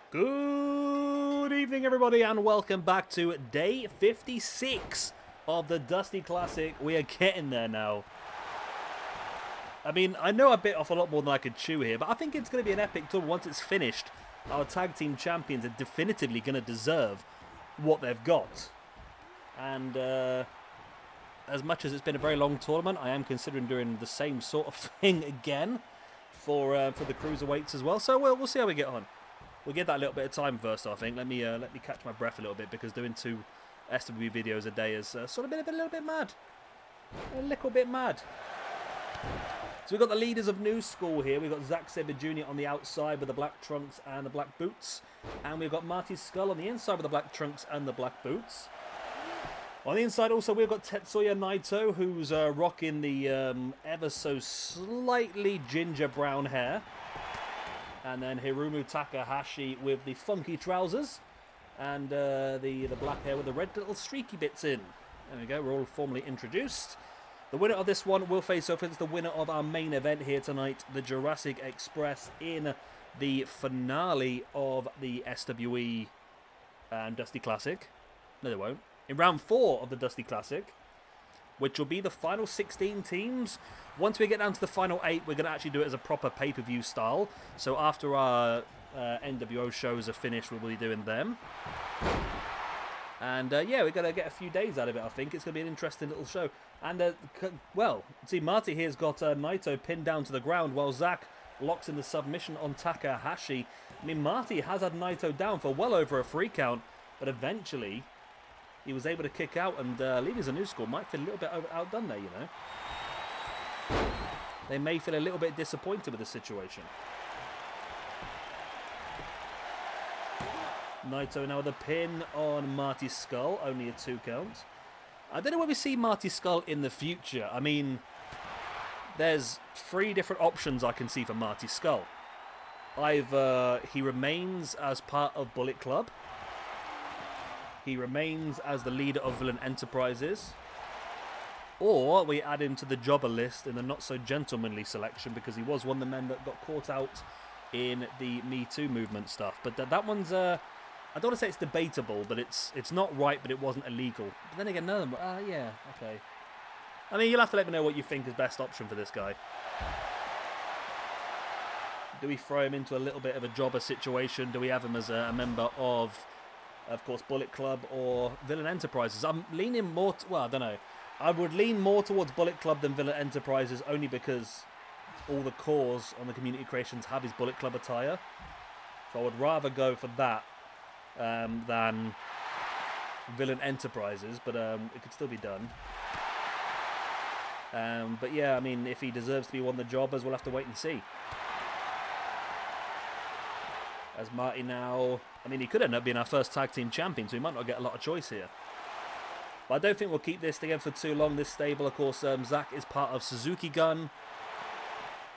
Good evening, everybody, and welcome back to day 56 of the Dusty Classic. We are getting there now. I mean, I know I bit off a lot more than I could chew here, but I think it's going to be an epic tour once it's finished. Our tag team champions are definitively going to deserve what they've got. And as much as it's been a very long tournament, I am considering doing the same sort of thing again for the cruiserweights as well. So we'll see how we get on. We'll give that a little bit of time first, I think. Let me catch my breath a little bit, because doing 2 SW videos a day is sort of been a little bit mad. A little bit mad. So we've got the leaders of New School here. We've got Zack Sabre Jr. on the outside with the black trunks and the black boots. And we've got Marty Scurll on the inside with the black trunks and the black boots. On the inside also we've got Tetsuya Naito, who's rocking the ever so slightly ginger brown hair. And then Hiromu Takahashi with the funky trousers. And the black hair with the red little streaky bits in. There we go, we're all formally introduced. The winner of this one will face off against the winner of our main event here tonight, the Jurassic Express, in the finale of the SWE Dusty Classic. No, they won't. In round 4 of the Dusty Classic, which will be the final 16 teams. Once we get down to the final 8, we're going to actually do it as a proper pay-per-view style. So after our NWO shows are finished, we'll be doing them. And yeah, we're going to get a few days out of it, I think. It's going to be an interesting little show. And, well, see, Marty here's got Naito pinned down to the ground while Zack locks in the submission on Takahashi. I mean, Marty has had Naito down for well over a 3 count, but eventually he was able to kick out, and leaders of New School might feel a little bit outdone there, you know. They may feel a little bit disappointed with the situation. Naito now with a pin on Marty Scurll, only a 2 count. I don't know where we see Marty Scurll in the future. I mean, there's 3 different options I can see for Marty Scurll. Either he remains as part of Bullet Club, he remains as the leader of Villain Enterprises, or we add him to the jobber list in the not-so-gentlemanly selection, because he was one of the men that got caught out in the Me Too movement stuff. But that one's, I don't want to say it's debatable, but it's not right, but it wasn't illegal. But then again, none of them, yeah, okay. I mean, you'll have to let me know what you think is best option for this guy. Do we throw him into a little bit of a jobber situation? Do we have him as a member of course, Bullet Club or Villain Enterprises? I'm leaning more... well, I don't know. I would lean more towards Bullet Club than Villain Enterprises, only because all the cores on the Community Creations have his Bullet Club attire. So I would rather go for that than Villain Enterprises, but it could still be done. But yeah, I mean, if he deserves to be one of the jobbers, we'll have to wait and see. As Marty now... I mean, he could end up being our first tag team champion, so he might not get a lot of choice here. But I don't think we'll keep this together for too long, this stable. Of course, Zack is part of Suzuki Gun.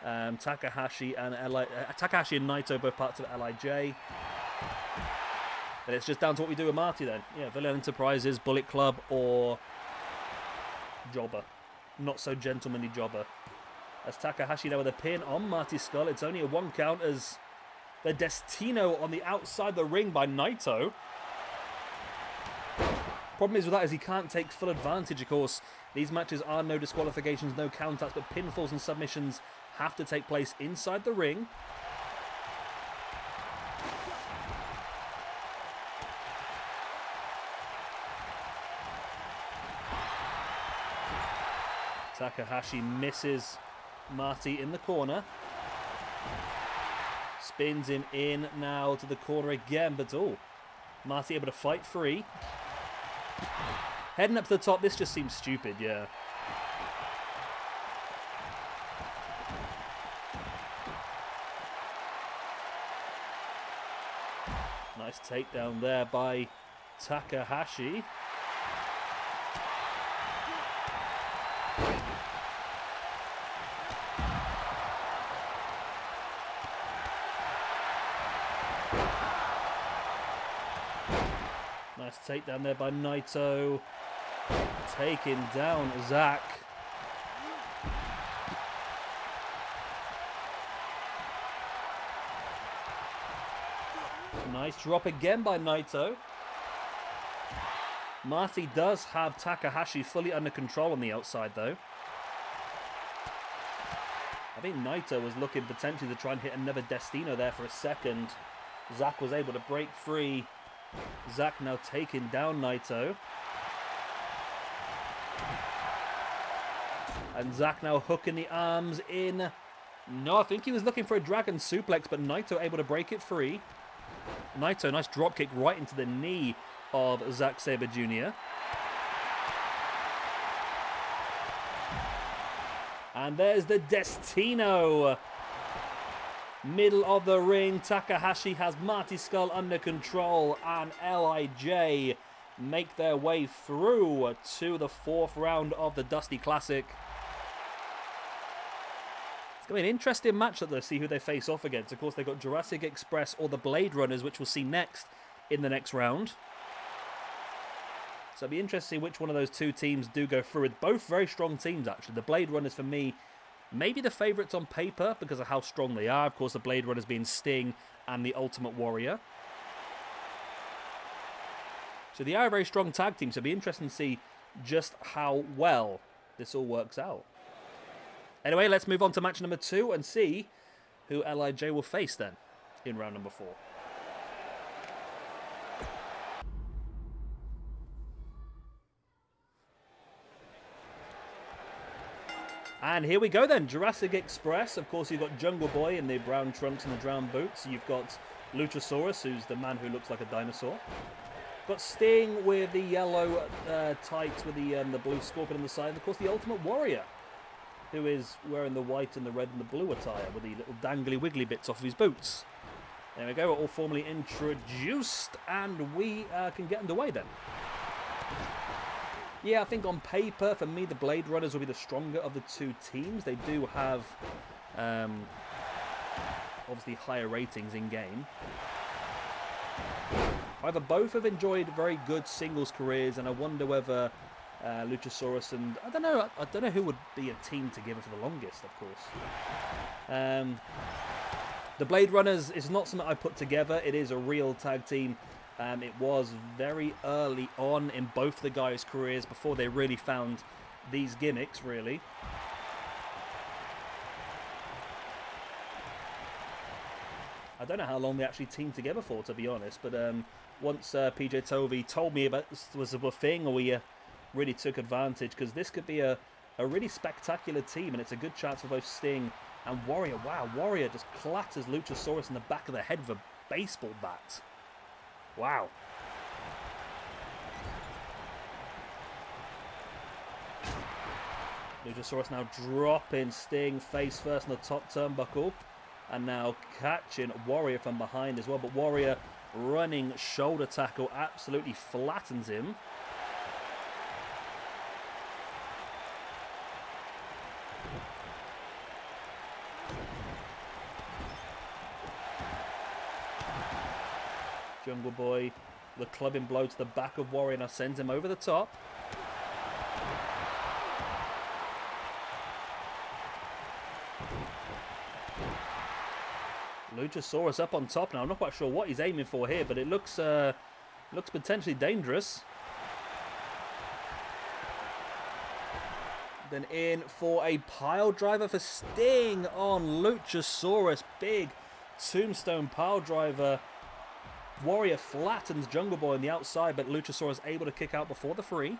Takahashi and Naito, both parts of LIJ. And it's just down to what we do with Marty then. Yeah, Villain Enterprises, Bullet Club, or jobber. Not so gentlemanly jobber. As Takahashi now with a pin on Marty Scurll. It's only a 1 count as... the Destino on the outside the ring by Naito. Problem is with that is he can't take full advantage, of course. These matches are no disqualifications, no countouts, but pinfalls and submissions have to take place inside the ring. Takahashi misses Marty in the corner. Spins him in now to the corner again, but Marty able to fight free. Heading up to the top, this just seems stupid, yeah. Nice takedown there by Takahashi. Nice takedown there by Naito. Taking down Zack. Nice drop again by Naito. Marty does have Takahashi fully under control on the outside, though. I think Naito was looking potentially to try and hit another Destino there for a second. Zack was able to break free. Zack now taking down Naito. And Zack now hooking the arms in. No, I think he was looking for a dragon suplex, but Naito able to break it free. Naito, nice drop kick right into the knee of Zack Sabre Jr. And there's the Destino. Middle of the ring, Takahashi has Marty Scurll under control, and LIJ make their way through to the 4th round of the Dusty Classic. It's going to be an interesting matchup to see who they face off against. Of course, they've got Jurassic Express or the Blade Runners, which we'll see next in the next round. So it'll be interesting to see which one of those two teams do go through. With both very strong teams, actually. The Blade Runners, for me, maybe the favourites on paper because of how strong they are. Of course, the Blade Runners being Sting and the Ultimate Warrior. So they are a very strong tag team. So it'll be interesting to see just how well this all works out. Anyway, let's move on to match number 2 and see who LIJ will face then in round number 4. And here we go then, Jurassic Express. Of course, you've got Jungle Boy in the brown trunks and the brown boots. You've got Luchasaurus, who's the man who looks like a dinosaur. Got Sting with the yellow tights with the blue scorpion on the side. And of course, the Ultimate Warrior, who is wearing the white and the red and the blue attire with the little dangly wiggly bits off of his boots. There we go, we're all formally introduced, and we can get underway then. Yeah, I think on paper, for me, the Blade Runners will be the stronger of the two teams. They do have, obviously, higher ratings in-game. However, both have enjoyed very good singles careers, and I wonder whether Luchasaurus and... I don't know who would be a team together for the longest, of course. The Blade Runners is not something I put together. It is a real tag team. It was very early on in both the guys' careers before they really found these gimmicks, really. I don't know how long they actually teamed together for, to be honest, but once PJ Tovey told me about this was a thing, we really took advantage, because this could be a really spectacular team, and it's a good chance for both Sting and Warrior. Wow, Warrior just clatters Luchasaurus in the back of the head with a baseball bat. Wow. Luchasaurus now dropping Sting face first on the top turnbuckle. And now catching Warrior from behind as well. But Warrior running shoulder tackle absolutely flattens him. Jungle Boy, the clubbing blow to the back of Warrior, now sends him over the top. Luchasaurus up on top now. I'm not quite sure what he's aiming for here, but it looks potentially dangerous. Then in for a pile driver for Sting on Luchasaurus. Big tombstone pile driver. Warrior flattens Jungle Boy on the outside, but Luchasaurus able to kick out before the 3.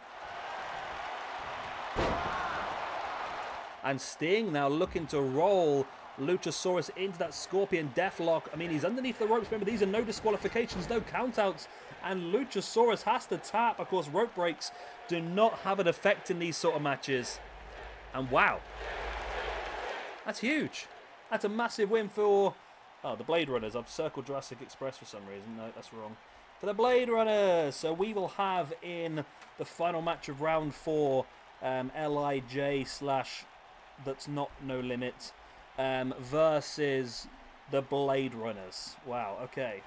And Sting now looking to roll Luchasaurus into that Scorpion Deathlock. I mean, he's underneath the ropes. Remember, these are no disqualifications, no countouts. And Luchasaurus has to tap. Of course, rope breaks do not have an effect in these sort of matches. And wow. That's huge. That's a massive win for... Oh, the Blade Runners. I've circled Jurassic Express for some reason. No, that's wrong. For the Blade Runners. So we will have in the final match of round 4, LIJ / that's not No Limit versus the Blade Runners. Wow, okay.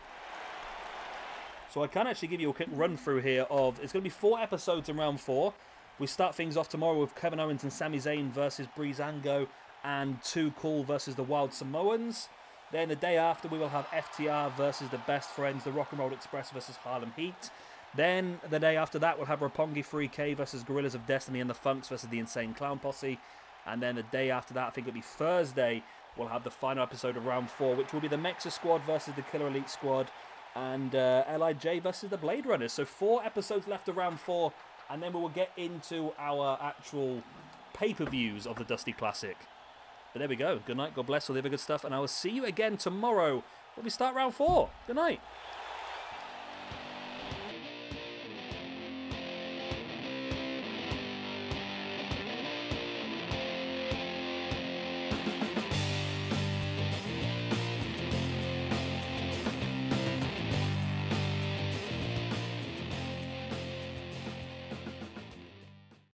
So I can actually give you a quick run through here of... It's going to be 4 episodes in round 4. We start things off tomorrow with Kevin Owens and Sami Zayn versus Breezango and Too Cool versus the Wild Samoans. Then the day after, we will have FTR versus the Best Friends, the Rock and Roll Express versus Harlem Heat. Then the day after that, we'll have Roppongi 3K versus Gorillas of Destiny and the Funks versus the Insane Clown Posse. And then the day after that, I think it'll be Thursday, we'll have the final episode of Round 4, which will be the Mecha Squad versus the Killer Elite Squad, and LIJ versus the Blade Runners. So 4 episodes left of Round 4, and then we will get into our actual pay-per-views of the Dusty Classic. But there we go. Good night, God bless, all the other good stuff, and I will see you again tomorrow when we start Round 4. Good night.